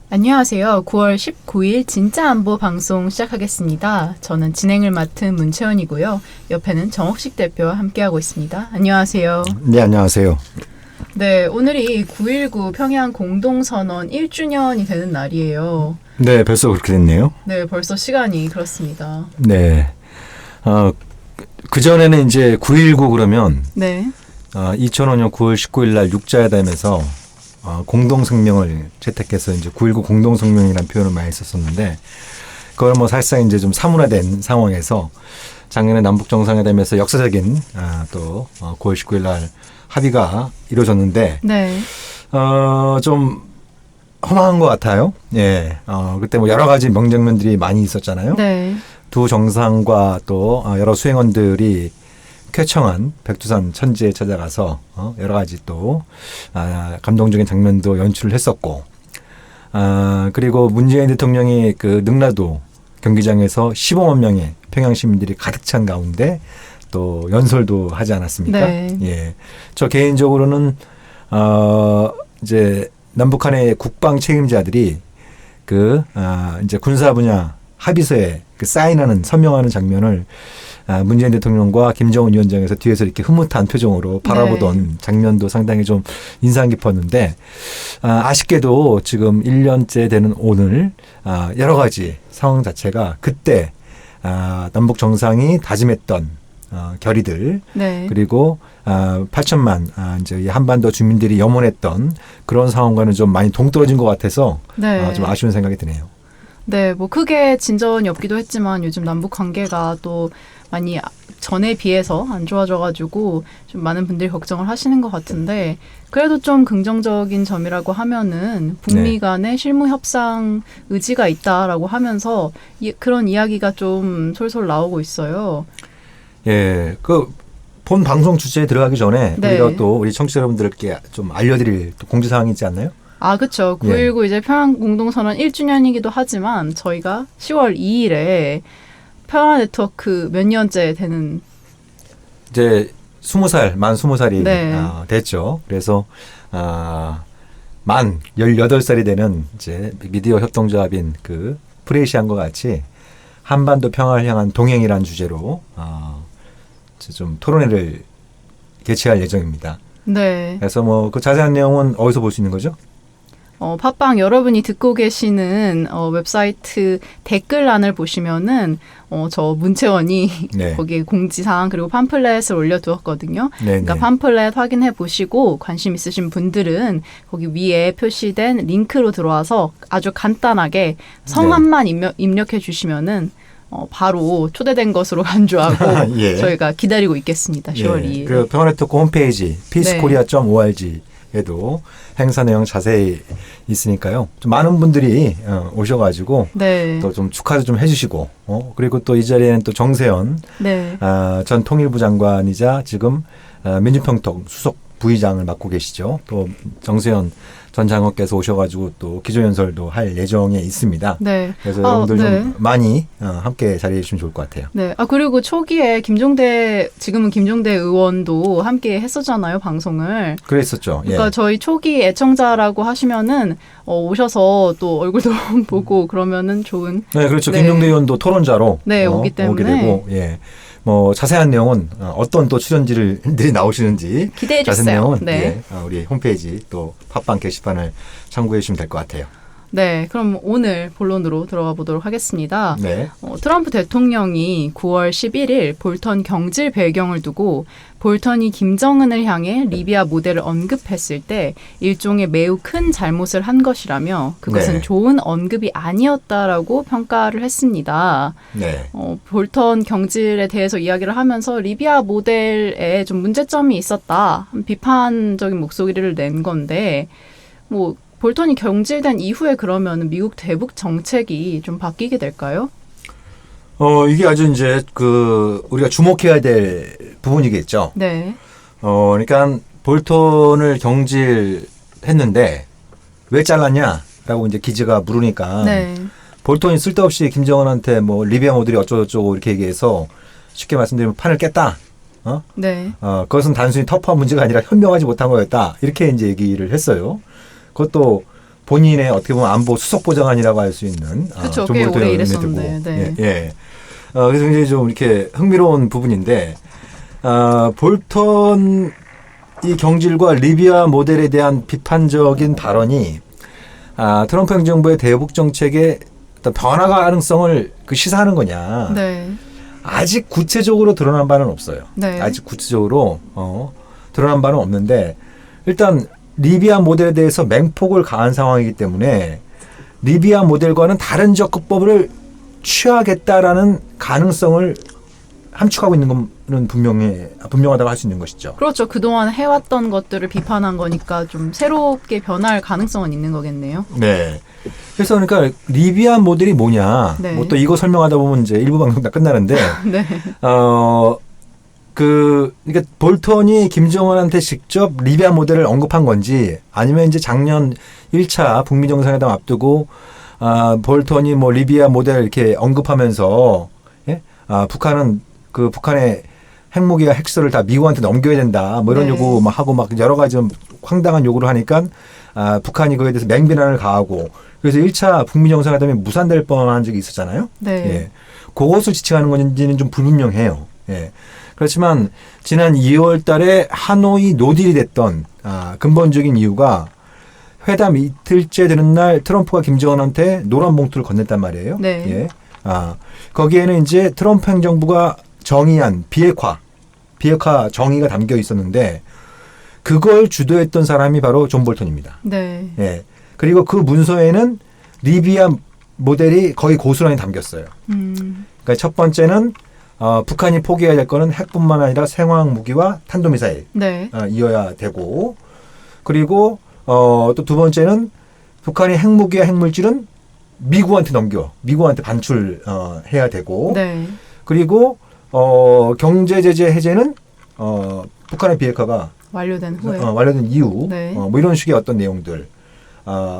안녕하세요. 9월 19일 진짜 안보 방송 시작하겠습니다. 저는 진행을 맡은 문채원이고요. 옆에는 정옥식 대표와 함께하고 있습니다. 안녕하세요. 네, 안녕하세요. 네, 오늘이 9.19 평양 공동선언 1주년이 되는 날이에요. 네, 벌써 그렇게 됐네요. 네, 벌써 시간이 그렇습니다. 네. 그전에는 이제 9.19 그러면 네. 2005년 9월 19일 날 육자회담에서 공동성명을 채택해서 이제 9.19 공동성명이라는 표현을 많이 썼었는데 그걸 뭐 사실상 이제 좀 사문화된 상황에서 작년에 남북 정상회담에서 역사적인 또 9월 19일 날 합의가 이루어졌는데 네. 좀 허망한 것 같아요. 예. 그때 뭐 여러 가지 명장면들이 많이 있었잖아요. 네. 두 정상과 또 여러 수행원들이 쾌청한 백두산 천지에 찾아가서 여러 가지 또 감동적인 장면도 연출을 했었고 그리고 문재인 대통령이 그 능라도 경기장에서 15만 명의 평양 시민들이 가득 찬 가운데 또 연설도 하지 않았습니까? 네. 예. 저 개인적으로는 이제 남북한의 국방 책임자들이 그 이제 군사 분야 합의서에 그 사인하는 서명하는 장면을 문재인 대통령과 김정은 위원장에서 뒤에서 이렇게 흐뭇한 표정으로 바라보던 장면도 상당히 좀 인상 깊었는데 아쉽게도 지금 1년째 되는 오늘 여러 가지 상황 자체가 그때 남북 정상이 다짐했던 결의들 네. 그리고 8천만 이제 이 한반도 주민들이 염원했던 그런 상황과는 좀 많이 동떨어진 것 같아서 네. 좀 아쉬운 생각이 드네요. 네, 뭐 크게 진전이 없기도 했지만 요즘 남북 관계가 또 많이 전에 비해서 안 좋아져가지고 좀 많은 분들이 걱정을 하시는 것 같은데 그래도 좀 긍정적인 점이라고 하면은 북미 간의 실무 협상 의지가 있다라고 하면서 그런 이야기가 좀 솔솔 나오고 있어요. 예, 그 본 방송 주제에 들어가기 전에 네. 우리가 또 우리 청취자 여러분들께 좀 알려드릴 또 공지사항이 있지 않나요? 아, 그렇죠. 9.19 이제 평양 공동선언 1주년이기도 하지만 저희가 10월 2일에 평양 네트워크 몇 년째 되는 이제 20살, 만 20살이 네. 됐죠. 그래서 만 18살이 되는 이제 미디어 협동조합인 그 프레시안과 같이 한반도 평화를 향한 동행이라는 주제로 좀 토론회를 개최할 예정입니다. 네. 그래서 뭐 그 자세한 내용은 어디서 볼 수 있는 거죠? 팟빵 여러분이 듣고 계시는 웹사이트 댓글란을 보시면은 저 문채원이 네. 거기에 공지사항 그리고 팜플렛을 올려두었거든요. 네, 그러니까 네. 팜플렛 확인해 보시고 관심 있으신 분들은 거기 위에 표시된 링크로 들어와서 아주 간단하게 성함만 입력해 주시면은 바로 초대된 것으로 간주하고 예. 저희가 기다리고 있겠습니다. 10월 2일. 그 평화네트워크 홈페이지 peacekorea.org에도 행사 내용 자세히 있으니까요. 좀 많은 분들이 오셔가지고 네. 또 좀 축하도 좀 해주시고 그리고 또 이 자리에는 또 정세현 네. 전 통일부 장관이자 지금 민주평통 수석 부의장을 맡고 계시죠. 또 정세현 전 장관께서 오셔가지고 또 기조연설도 할 예정에 있습니다. 네. 그래서 여러분들 네. 좀 많이 함께 자리해 주시면 좋을 것 같아요. 네. 그리고 초기에 지금은 김종대 의원도 함께 했었잖아요, 방송을. 그랬었죠. 그러니까 예. 저희 초기 애청자라고 하시면은, 오셔서 또 얼굴도 보고 그러면은 좋은. 네, 그렇죠. 네. 김종대 의원도 토론자로 네, 오기 때문에. 오게 되고, 예. 뭐 자세한 내용은 어떤 또 출연진들이 나오시는지 기대해 자세한 주세요. 내용은 네. 우리 홈페이지 또 팟빵 게시판을 참고해 주시면 될 것 같아요. 네. 그럼 오늘 본론으로 들어가 보도록 하겠습니다. 네. 트럼프 대통령이 9월 11일 볼턴 경질 배경을 두고 볼턴이 김정은을 향해 리비아 모델을 언급했을 때 일종의 매우 큰 잘못을 한 것이라며 그것은 네. 좋은 언급이 아니었다라고 평가를 했습니다. 네. 볼턴 경질에 대해서 이야기를 하면서 리비아 모델에 좀 문제점이 있었다. 비판적인 목소리를 낸 건데 뭐 볼턴이 경질된 이후에 그러면 미국 대북 정책이 좀 바뀌게 될까요? 이게 아주 이제 우리가 주목해야 될 부분이겠죠. 네. 그러니까 볼턴을 경질했는데 왜 잘랐냐라고 이제 기자가 물으니까 네. 볼턴이 쓸데없이 김정은한테 뭐 리비아 모델이 어쩌고저쩌고 이렇게 얘기해서 쉽게 말씀드리면 판을 깼다. 네. 그것은 단순히 터프한 문제가 아니라 현명하지 못한 거였다. 이렇게 이제 얘기를 했어요. 그것도 본인의 어떻게 보면 안보 수석 보좌관이라고 할 수 있는 그쵸, 존 꽤 볼턴을 오래 눈에 일했었는데, 두고. 네. 예, 예. 그래서 굉장히 좀 이렇게 흥미로운 부분인데 볼턴 이 경질과 리비아 모델에 대한 비판적인 발언이 트럼프 행정부의 대북 정책의 어떤 변화 가능성을 시사하는 거냐. 네. 아직 구체적으로 드러난 바는 없어요. 네. 아직 구체적으로 드러난 바는 없는데 일단 리비아 모델에 대해서 맹폭을 가한 상황이기 때문에 리비아 모델과는 다른 접근법을 취하겠다라는 가능성을 함축하고 있는 건 분명하다고 할 수 있는 것이죠. 그렇죠. 그동안 해왔던 것들을 비판한 거니까 좀 새롭게 변할 가능성은 있는 거겠네요. 네. 그래서 그러니까 리비아 모델이 뭐냐. 네. 뭐 또 이거 설명하다 보면 이제 일부 방송 다 끝나는데, 네. 그러니까 볼턴이 김정은한테 직접 리비아 모델을 언급한 건지 아니면 이제 작년 1차 북미 정상회담 앞두고 볼턴이 뭐 리비아 모델 이렇게 언급하면서 예? 북한은 북한의 핵무기와 핵수를 다 미국한테 넘겨야 된다. 뭐 이런 네. 요구 막 하고 막 여러 가지 좀 황당한 요구를 하니까 북한이 그에 대해서 맹비난을 가하고 그래서 1차 북미 정상회담이 무산될 뻔한 적이 있었잖아요. 네. 예. 그것을 지칭하는 건지는 좀 불분명해요. 예. 그렇지만 지난 2월 달에 하노이 노딜이 됐던 근본적인 이유가 회담 이틀째 되는 날 트럼프가 김정은한테 노란 봉투를 건넸단 말이에요. 네. 예. 거기에는 이제 트럼프 행정부가 정의한 비핵화 정의가 담겨 있었는데 그걸 주도했던 사람이 바로 존 볼턴입니다. 네. 예. 그리고 그 문서에는 리비아 모델이 거의 고스란히 담겼어요. 그러니까 첫 번째는 북한이 포기해야 될 거는 핵뿐만 아니라 생화학 무기와 탄도미사일 네. 이어야 되고 그리고 또 두 번째는 북한이 핵무기와 핵물질은 미국한테 반출해야 되고 네. 그리고 경제 제재 해제는 북한의 비핵화가 완료된 후에. 완료된 이후 네. 뭐 이런 식의 어떤 내용들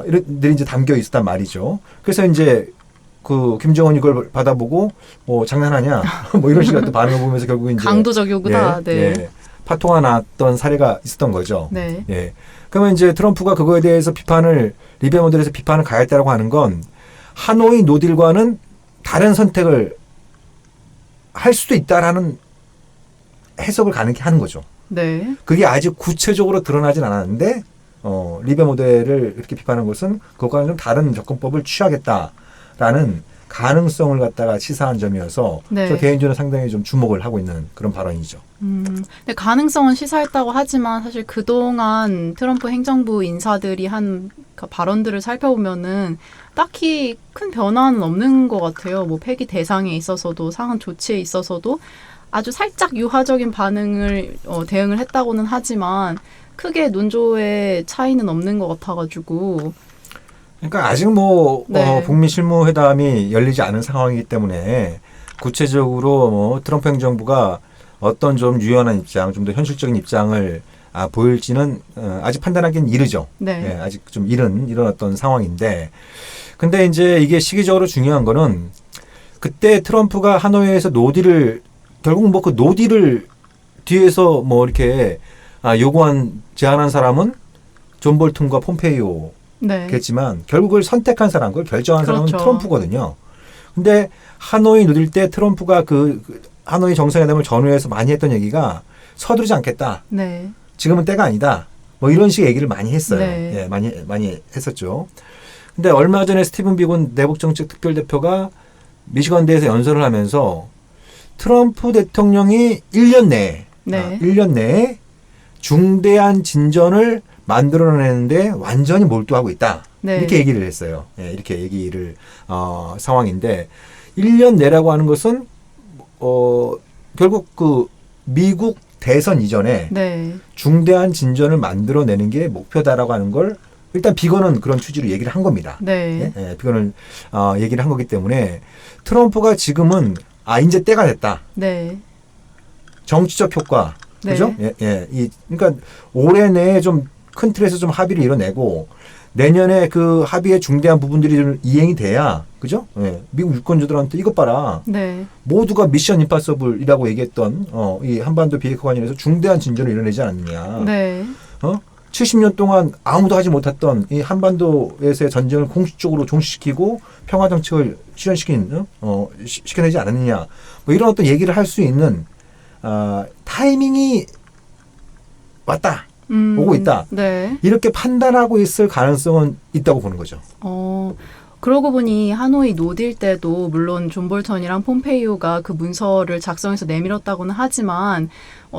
이런 이제 담겨 있었단 말이죠. 그래서 이제 김정은이 이걸 받아보고 장난하냐 뭐 이런 식의 또 반응을 보면서 결국 이제 강도적 요구다. 예, 네. 예, 파토가 났던 사례가 있었던 거죠. 네. 예. 그러면 이제 트럼프가 그거에 대해서 리비아 모델에서 비판을 가했다라고 하는 건 하노이 노딜과는 다른 선택을 할 수도 있다라는 해석을 가능케 하는 거죠. 네. 그게 아직 구체적으로 드러나진 않았는데 리비아 모델을 이렇게 비판한 것은 그것과는 좀 다른 접근법을 취하겠다라는 가능성을 갖다가 시사한 점이어서 네. 저 개인적으로 상당히 좀 주목을 하고 있는 그런 발언이죠. 근데 가능성은 시사했다고 하지만 사실 그동안 트럼프 행정부 인사들이 한 그 발언들을 살펴보면은 딱히 큰 변화는 없는 것 같아요. 뭐 폐기 대상에 있어서도 상한 조치에 있어서도 아주 살짝 유화적인 대응을 했다고는 하지만 크게 논조의 차이는 없는 것 같아가지고. 그러니까 아직 뭐 네. 북미 실무회담이 열리지 않은 상황이기 때문에 구체적으로 뭐 트럼프 행정부가 어떤 좀 유연한 입장, 좀 더 현실적인 입장을 보일지는 아직 판단하기는 이르죠. 네. 예, 아직 좀 이런 어떤 상황인데, 근데 이제 이게 시기적으로 중요한 거는 그때 트럼프가 하노이에서 결국 뭐 그 노딜을 뒤에서 뭐 이렇게 제안한 사람은 존 볼튼과 폼페이오. 네. 겠지만 결국 그걸 선택한 사람, 그걸 결정한 사람은 그렇죠. 트럼프거든요. 근데 하노이 누릴 때 트럼프가 하노이 정상회담을 전후해서 많이 했던 얘기가 서두르지 않겠다. 네. 지금은 때가 아니다. 뭐 이런 식의 얘기를 많이 했어요. 네. 예, 많이 했었죠. 근데 얼마 전에 스티븐 비건 내북정책 특별대표가 미시건대에서 연설을 하면서 트럼프 대통령이 1년 내에 중대한 진전을 만들어내는데 완전히 몰두하고 있다. 네. 이렇게 얘기를 했어요. 예, 이렇게 얘기를 상황인데 1년 내라고 하는 것은 결국 미국 대선 이전에 네. 중대한 진전을 만들어내는 게 목표다라고 하는 걸 일단 비건은 그런 취지로 얘기를 한 겁니다. 네. 예, 비건은 얘기를 한 거기 때문에 트럼프가 지금은 이제 때가 됐다. 네. 정치적 효과, 네. 그죠? 그러니까 올해 내에 좀 큰 틀에서 좀 합의를 이뤄내고 내년에 그 합의의 중대한 부분들이 좀 이행이 돼야, 그죠? 예, 미국 유권자들한테 이것 봐라. 네. 모두가 미션 임파서블이라고 얘기했던 이 한반도 비핵화 관련해서 중대한 진전을 이뤄내지 않았느냐. 네. 70년 동안 아무도 하지 못했던 이 한반도에서의 전쟁을 공식적으로 종식시키고 평화 정책을 시켜내지 않았느냐. 뭐 이런 어떤 얘기를 할 수 있는 타이밍이 왔다. 오고 있다. 네. 이렇게 판단하고 있을 가능성은 있다고 보는 거죠. 그러고 보니 하노이 노딜 때도 물론 존 볼턴이랑 폼페이오가 그 문서를 작성해서 내밀었다고는 하지만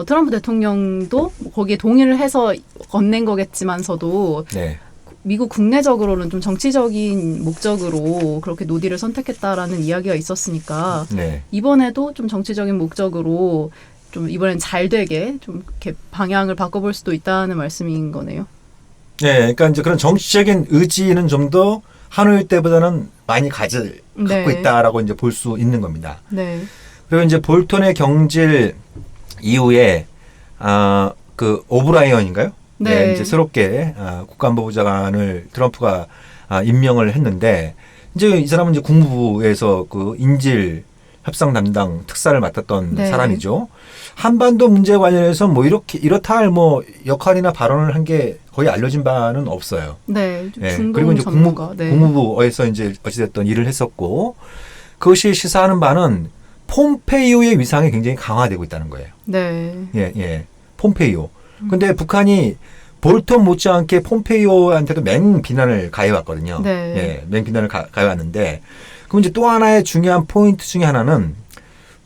트럼프 대통령도 거기에 동의를 해서 건넨 거겠지만서도 네. 미국 국내적으로는 좀 정치적인 목적으로 그렇게 노딜을 선택했다라는 이야기가 있었으니까 네. 이번에도 좀 정치적인 목적으로 좀 이번엔 잘 되게 좀 이렇게 방향을 바꿔볼 수도 있다는 말씀인 거네요. 네, 그러니까 이제 그런 정치적인 의지는 좀 더 하노이 때보다는 많이 갖고 있다라고 이제 볼 수 있는 겁니다. 네. 그리고 이제 볼턴의 경질 이후에 그 오브라이언인가요? 네. 이제 새롭게 국가안보부 장관을 트럼프가 임명을 했는데 이제 이 사람은 이제 국무부에서 그 인질 협상 담당 특사를 맡았던 네. 사람이죠. 한반도 문제 관련해서 뭐 이렇다 할 뭐 역할이나 발언을 한 게 거의 알려진 바는 없어요. 네. 예, 중동 그리고 이제 전문가. 네. 국무부에서 이제 어찌됐든 일을 했었고 그것이 시사하는 바는 폼페이오의 위상이 굉장히 강화되고 있다는 거예요. 네. 예. 폼페이오. 근데 북한이 볼턴 못지않게 폼페이오한테도 맹비난을 가해왔거든요. 네. 예, 맹비난을 가해왔는데 그럼 이제 또 하나의 중요한 포인트 중에 하나는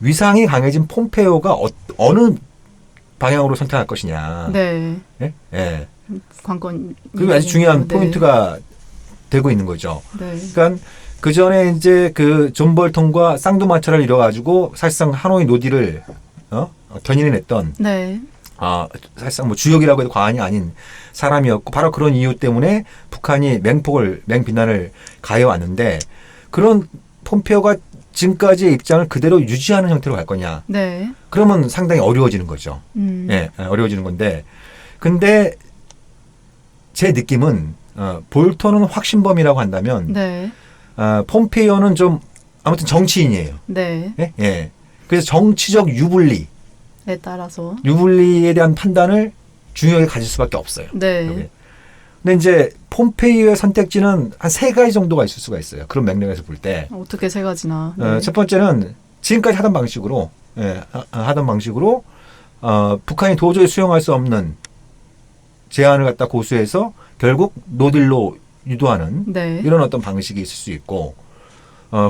위상이 강해진 폼페이오가 어느 방향으로 선택할 것이냐. 네. 예. 관건. 그게 아주 중요한 네. 포인트가 되고 있는 거죠. 네. 그러니까 그 전에 이제 그 존 볼턴과 쌍두마차를 이뤄가지고 사실상 하노이 노딜을 견인해냈던 네. 사실상 뭐 주역이라고 해도 과언이 아닌 사람이었고 바로 그런 이유 때문에 북한이 맹비난을 가해왔는데 그런 폼페오가 지금까지의 입장을 그대로 유지하는 형태로 갈 거냐. 네. 그러면 상당히 어려워지는 거죠. 예, 어려워지는 건데 근데 제 느낌은 볼턴은 확신범이라고 한다면 네. 폼페이오는 좀 아무튼 정치인이에요. 네. 예. 그래서 정치적 유불리에 따라서. 대한 판단을 중요하게 가질 수밖에 없어요. 네. 여기. 근데 이제 폼페이오의 선택지는 한 3가지 정도가 있을 수가 있어요. 그런 맥락에서 볼 때. 어떻게 3가지나. 네. 첫 번째는 지금까지 하던 방식으로 북한이 도저히 수용할 수 없는 제안을 갖다 고수해서 결국 노딜로 유도하는 네. 이런 어떤 방식이 있을 수 있고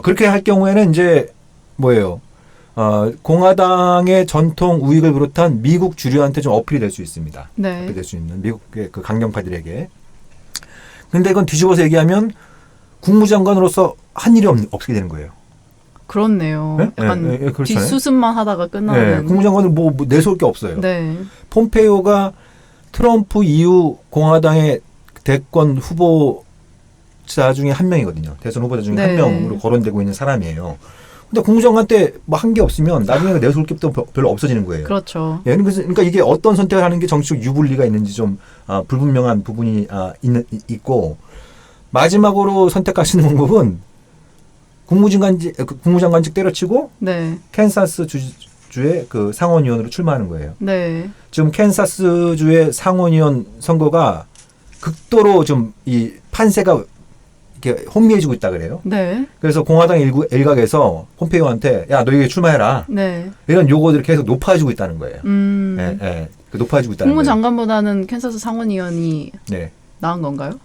그렇게 할 경우에는 이제 뭐예요? 공화당의 전통 우익을 비롯한 미국 주류한테 좀 어필이 될 수 있습니다. 네. 어필이 될 수 있는 미국의 그 강경파들에게. 근데 이건 뒤집어서 얘기하면 국무장관으로서 한 일이 없게 되는 거예요. 그렇네요. 네? 약간 네, 그렇잖아요. 뒷수습만 하다가 끝나는. 네, 국무장관은 뭐 내세울 게 없어요. 네. 폼페이오가 트럼프 이후 공화당의 대권 후보자 중에 한 명이거든요. 대선 후보자 중에 네. 한 명으로 거론되고 있는 사람이에요. 근데 국무장관 때 뭐 한 게 없으면 나중에 내세울 게 또 별로 없어지는 거예요. 그렇죠. 예, 그러니까 이게 어떤 선택을 하는 게 정치적 유불리가 있는지 좀 불분명한 부분이 있고 마지막으로 선택할 수 있는 방법은 국무장관직 때려치고 네. 캔사스 주의 그 상원의원으로 출마하는 거예요. 네. 지금 캔사스주의 상원의원 선거가 극도로 좀 이 판세가 이렇게 혼미해지고 있다 그래요. 네. 그래서 공화당 일각에서 폼페이오한테 야, 너 여기 출마해라. 네. 이런 요구들이 계속 높아지고 있다는 거예요. 높아지고 있다는 거예요. 국무장관보다는 캔사스 상원의원이 네. 나은 건가요?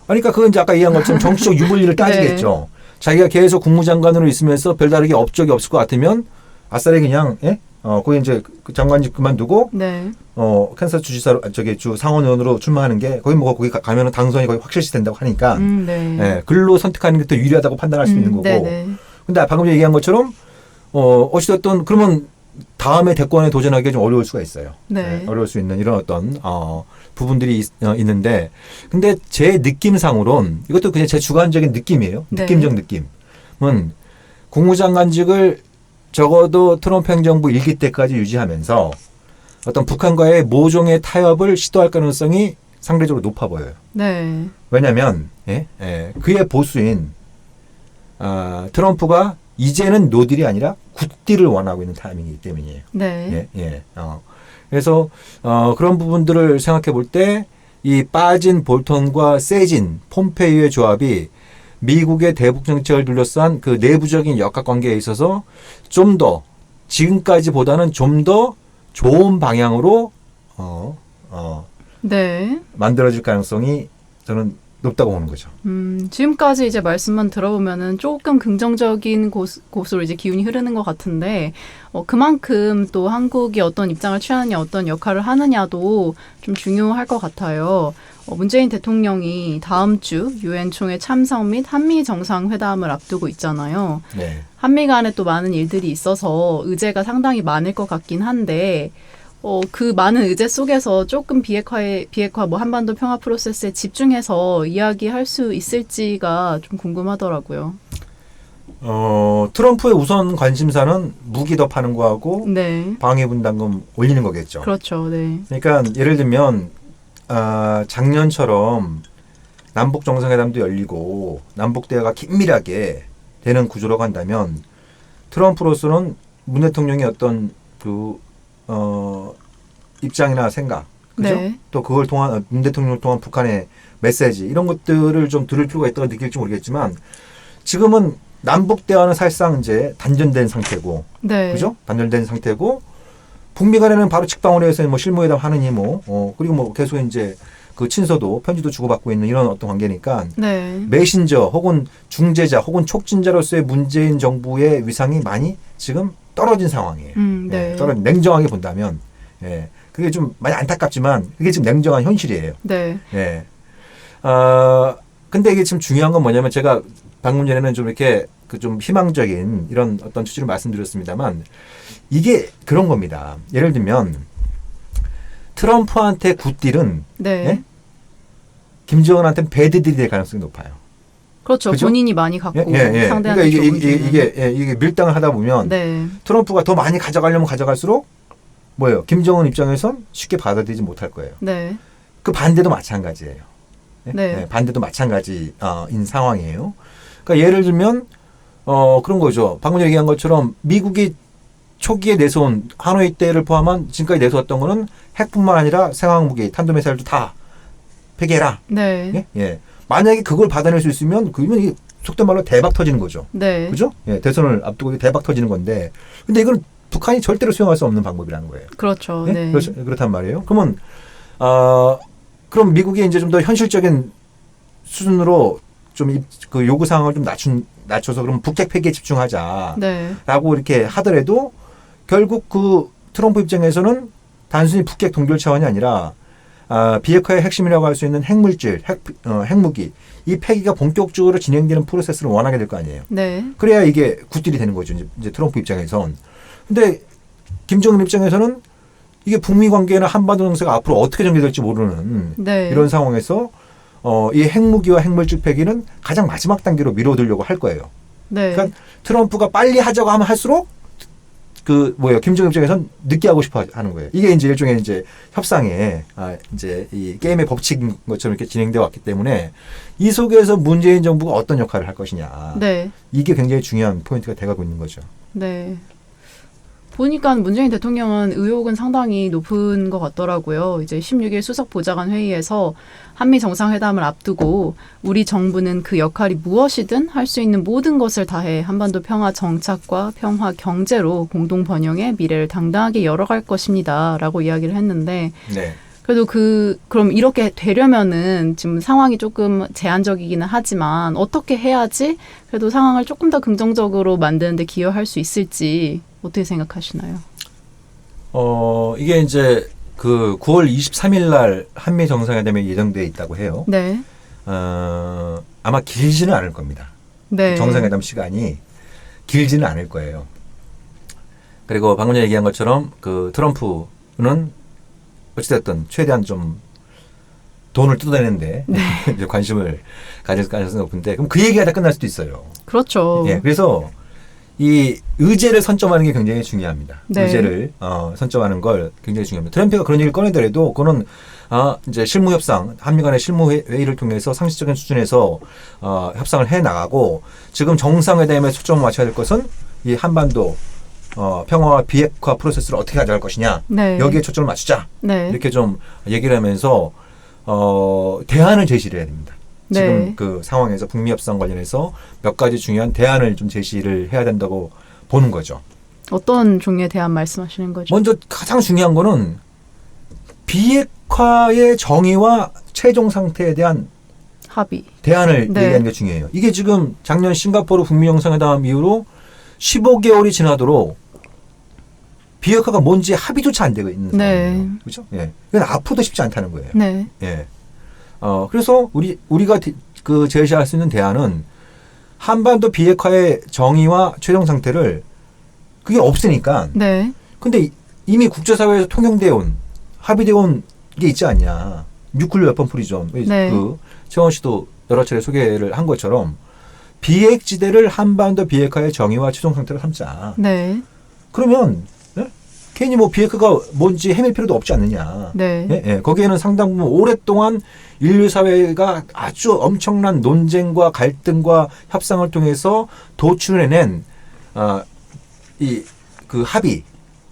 그러니까 그건 이제 아까 얘기한 것처럼 정치적 유불리를 따지겠죠. 자기가 계속 국무장관으로 있으면서 별다르게 업적이 없을 것 같으면 아싸리 그냥 거기 이제 그 장관직 그만두고 네. 캔사스 주지사로 주 상원의원으로 출마하는 게 거기 가면은 당선이 거의 확실시 된다고 하니까 네. 글로 선택하는 게 더 유리하다고 판단할 수 있는 거고. 네네. 근데 방금 얘기한 것처럼 어찌됐든 그러면 다음에 대권에 도전하기가 좀 어려울 수가 있어요. 네. 어려울 수 있는 이런 어떤 부분들이 있는데 근데 제 느낌상으론 이것도 그냥 제 주관적인 느낌이에요. 네. 느낌적 느낌은 국무장관직을 적어도 트럼프 행정부 1기 때까지 유지하면서 어떤 북한과의 모종의 타협을 시도할 가능성이 상대적으로 높아 보여요. 네. 왜냐하면 그의 보수인 트럼프가 이제는 노딜이 아니라 굿딜을 원하고 있는 타이밍이기 때문이에요. 네. 그래서 그런 부분들을 생각해 볼 때 이 빠진 볼턴과 세진 폼페이오의 조합이 미국의 대북 정책을 둘러싼 그 내부적인 역학관계에 있어서 좀 더 지금까지보다는 좀 더 좋은 방향으로 네. 만들어질 가능성이 저는 높다고 보는 거죠. 지금까지 이제 말씀만 들어보면은 조금 긍정적인 곳으로 이제 기운이 흐르는 것 같은데, 그만큼 또 한국이 어떤 입장을 취하느냐, 어떤 역할을 하느냐도 좀 중요할 것 같아요. 문재인 대통령이 다음 주 유엔 총회 참석 및 한미 정상회담을 앞두고 있잖아요. 네. 한미 간에 또 많은 일들이 있어서 의제가 상당히 많을 것 같긴 한데, 그 많은 의제 속에서 조금 비핵화 뭐 한반도 평화 프로세스에 집중해서 이야기할 수 있을지가 좀 궁금하더라고요. 트럼프의 우선 관심사는 무기 더 파는 거하고 네. 방위 분담금 올리는 거겠죠. 그렇죠. 네. 그러니까 예를 들면 작년처럼 남북 정상회담도 열리고 남북 대화가 긴밀하게 되는 구조로 간다면 트럼프로서는 문 대통령의 어떤 입장이나 생각, 그죠? 네. 또 그걸 통한 문 대통령을 통한 북한의 메시지 이런 것들을 좀 들을 필요가 있다고 느낄지 모르겠지만 지금은 남북 대화는 사실상 이제 단절된 상태고, 네. 그죠? 단절된 상태고 북미 간에는 바로 직방으로 해서 뭐 실무회담 하느니 그리고 뭐 계속 이제 그 친서도 편지도 주고받고 있는 이런 어떤 관계니까 네. 메신저 혹은 중재자 혹은 촉진자로서의 문재인 정부의 위상이 많이 지금 떨어진 상황이에요. 네. 냉정하게 본다면, 그게 좀 많이 안타깝지만 그게 지금 냉정한 현실이에요. 네. 근데 이게 지금 중요한 건 뭐냐면 제가 방금 전에는 좀 이렇게 좀 희망적인 이런 어떤 취지를 말씀드렸습니다만 이게 그런 겁니다. 예를 들면 트럼프한테 굿딜은 네. 김정은한테는 배드딜이 될 가능성이 높아요. 그렇죠. 그죠? 본인이 많이 갖고 상대한테 그러니까 조금 이게 밀당을 하다 보면 네. 트럼프가 더 많이 가져가려면 가져갈수록 뭐예요? 김정은 입장에선 쉽게 받아들이지 못할 거예요. 네. 그 반대도 마찬가지예요. 네. 반대도 마찬가지인 상황이에요. 그러니까 예를 들면 그런 거죠. 방금 얘기한 것처럼 미국이 초기에 내세운 하노이 때를 포함한 지금까지 내세웠던 거는 핵뿐만 아니라 생화학무기, 탄도미사일도 다 폐기해라. 네. 만약에 그걸 받아낼 수 있으면 그러면 이게 속된 말로 대박 터지는 거죠. 네. 그죠? 대선을 앞두고 대박 터지는 건데 근데 이건 북한이 절대로 수용할 수 없는 방법이라는 거예요. 그렇죠. 네. 그렇단 말이에요. 그러면 그럼 미국이 이제 좀 더 현실적인 수준으로 좀 그 요구 사항을 좀 낮춰서 그럼 북핵 폐기에 집중하자라고 네. 이렇게 하더라도 결국 그 트럼프 입장에서는 단순히 북핵 동결 차원이 아니라 비핵화의 핵심이라고 할 수 있는 핵물질, 핵무기 이 폐기가 본격적으로 진행되는 프로세스를 원하게 될 거 아니에요. 네. 그래야 이게 굿딜이 되는 거죠. 이제 트럼프 입장에선. 근데 김정은 입장에서는 이게 북미 관계나 한반도 정세가 앞으로 어떻게 전개될지 모르는 네. 이런 상황에서 이 핵무기와 핵물질 폐기는 가장 마지막 단계로 미뤄두려고 할 거예요. 네. 그러니까 트럼프가 빨리 하자고 하면 할수록 김정은 입장에선 늦게 하고 싶어 하는 거예요. 이게 이제 일종의 이제 협상에 이제 이 게임의 법칙인 것처럼 이렇게 진행되어 왔기 때문에 이 속에서 문재인 정부가 어떤 역할을 할 것이냐. 네. 이게 굉장히 중요한 포인트가 돼가고 있는 거죠. 네. 보니까 문재인 대통령은 의혹은 상당히 높은 것 같더라고요. 이제 16일 수석 보좌관 회의에서 한미 정상회담을 앞두고 우리 정부는 그 역할이 무엇이든 할 수 있는 모든 것을 다해 한반도 평화 정착과 평화 경제로 공동 번영의 미래를 당당하게 열어갈 것입니다라고 이야기를 했는데 네. 그래도 그럼 이렇게 되려면은 지금 상황이 조금 제한적이기는 하지만 어떻게 해야지 그래도 상황을 조금 더 긍정적으로 만드는 데 기여할 수 있을지 어떻게 생각하시나요? 이게 이제 그 9월 23일 날 한미 정상회담이 예정돼 있다고 해요. 네. 아마 길지는 않을 겁니다. 네. 정상회담 시간이 길지는 않을 거예요. 그리고 방금 전에 얘기한 것처럼 그 트럼프는 어찌됐든 최대한 좀 돈을 뜯어내는데 이제 관심을 가질 가능성이 높은데 그럼 그 얘기가 다 끝날 수도 있어요. 그렇죠. 그래서 이 의제를 선점하는 게 굉장히 중요합니다. 네. 의제를 선점하는 걸 굉장히 중요합니다. 트럼프가 그런 얘기를 꺼내더라도 그거는 이제 실무 협상, 한미 간의 실무 회의를 통해서 상식적인 수준에서 협상을 해 나가고 지금 정상회담에 초점을 맞춰야 될 것은 이 한반도 평화와 비핵화 프로세스를 어떻게 가져갈 것이냐. 네. 여기에 초점을 맞추자. 네. 이렇게 좀 얘기를 하면서 대안을 제시를 해야 됩니다. 지금 네. 그 상황에서 북미 협상 관련해서 몇 가지 중요한 대안을 좀 제시를 해야 된다고 보는 거죠. 어떤 종류에 대한 말씀하시는 거죠? 먼저 가장 중요한 거는 비핵화의 정의와 최종 상태에 대한 합의. 대안을 네. 얘기하는 게 중요해요. 이게 지금 작년 싱가포르 북미 정상회담 이후로 15개월이 지나도록 비핵화가 뭔지 합의조차 안 되고 있는 네. 상황이에요. 그렇죠? 예. 이건 앞으로도 쉽지 않다는 거예요. 네. 예. 그래서 우리가 그 제시할 수 있는 대안은 한반도 비핵화의 정의와 최종 상태를 그게 없으니까. 네. 근데 이미 국제사회에서 통용되어 온 합의되어 온 게 있지 않냐. 뉴클리어 웨폰 프리존. 네. 그 최원 씨도 여러 차례 소개를 한 것처럼 비핵지대를 한반도 비핵화의 정의와 최종 상태로 삼자. 네. 그러면 괜히 뭐 비핵화가 뭔지 헤맬 필요도 없지 않느냐. 네. 예, 예. 거기에는 상당 부분 오랫동안 인류 사회가 아주 엄청난 논쟁과 갈등과 협상을 통해서 도출해낸 이 그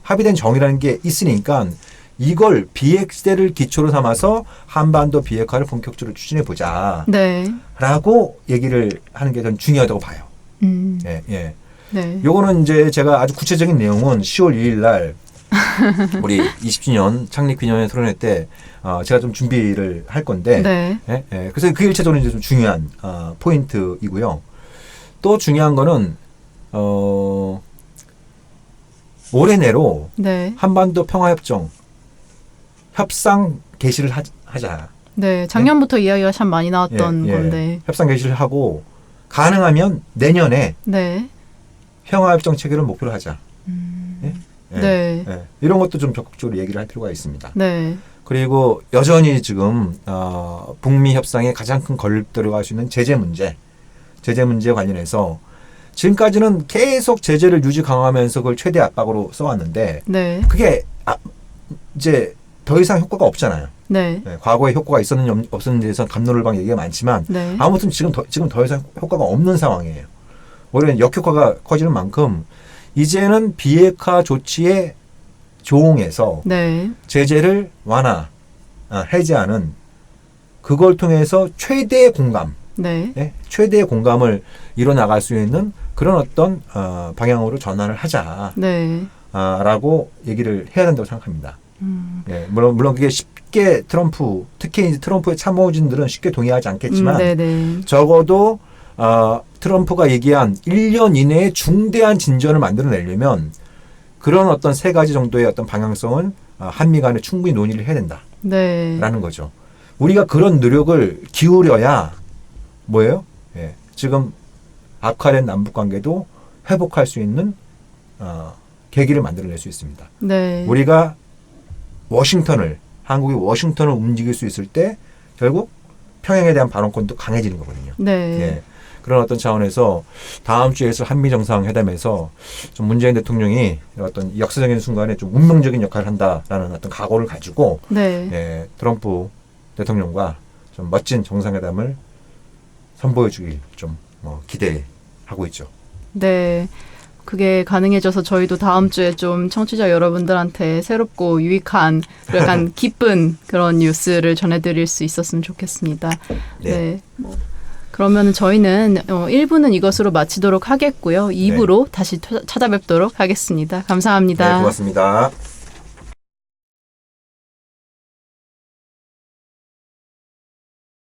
합의된 정의라는 게 있으니까 이걸 비핵시대를 기초로 삼아서 한반도 비핵화를 본격적으로 추진해 보자라고 네. 얘기를 하는 게 더 중요하다고 봐요. 예, 예. 네. 요거는 이제 제가 아주 구체적인 내용은 10월 2일 날 우리 20주년 창립기념회 토론회 때 제가 좀 준비를 할 건데, 네. 예, 예. 그래서 그게 일차적으로 이제 좀 중요한 포인트이고요. 또 중요한 거는 올해 내로 네. 한반도 평화협정 협상 개시를 하자. 네. 작년부터 이야기가 참 많이 나왔던 예, 예. 건데. 협상 개시를 하고 가능하면 내년에 네. 평화협정 체결을 목표로 하자. 예? 예, 네. 예. 이런 것도 좀 적극적으로 얘기를 할 필요가 있습니다. 네. 그리고 여전히 지금 북미 협상에 가장 큰 걸림돌이라고 할 수 있는 제재 문제 관련해서 지금까지는 계속 제재를 유지 강화하면서 그걸 최대 압박으로 써왔는데 네. 그게 이제 더 이상 효과가 없잖아요. 네. 네, 과거에 효과가 있었는지 없었는지에 대해서는 갑론을방 얘기가 많지만 네. 아무튼 지금 더 이상 효과가 없는 상황이에요. 오히려 역효과가 커지는 만큼 이제는 비핵화 조치에 조응해서 네. 제재를 해제하는 그걸 통해서 최대의 공감, 네. 최대의 공감을 이뤄나갈 수 있는 그런 어떤 방향으로 전환을 하자. 네. 라고 얘기를 해야 된다고 생각합니다. 예, 물론 그게 쉽게 특히 이제 트럼프의 참모진들은 쉽게 동의하지 않겠지만 네네. 적어도 트럼프가 얘기한 1년 이내에 중대한 진전을 만들어내려면 그런 어떤 세 가지 정도의 어떤 방향성은 한미 간에 충분히 논의를 해야 된다라는 네. 거죠. 우리가 그런 노력을 기울여야 뭐예요? 예, 지금 악화된 남북 관계도 회복할 수 있는 계기를 만들어낼 수 있습니다. 네. 우리가 한국이 워싱턴을 움직일 수 있을 때 결국 평양에 대한 발언권도 강해지는 거거든요. 네. 예. 그런 어떤 차원에서 다음 주에 있을 한미 정상회담에서 좀 문재인 대통령이 어떤 역사적인 순간에 좀 운명적인 역할을 한다라는 어떤 각오를 가지고 네. 예, 트럼프 대통령과 좀 멋진 정상회담을 선보여 주길 좀 기대하고 있죠. 네. 그게 가능해져서 저희도 다음 주에 좀 청취자 여러분들한테 새롭고 유익한 약간 기쁜 그런 뉴스를 전해드릴 수 있었으면 좋겠습니다. 네. 그러면 저희는 1부는 이것으로 마치도록 하겠고요. 2부로 다시 찾아뵙도록 하겠습니다. 감사합니다. 네, 고맙습니다.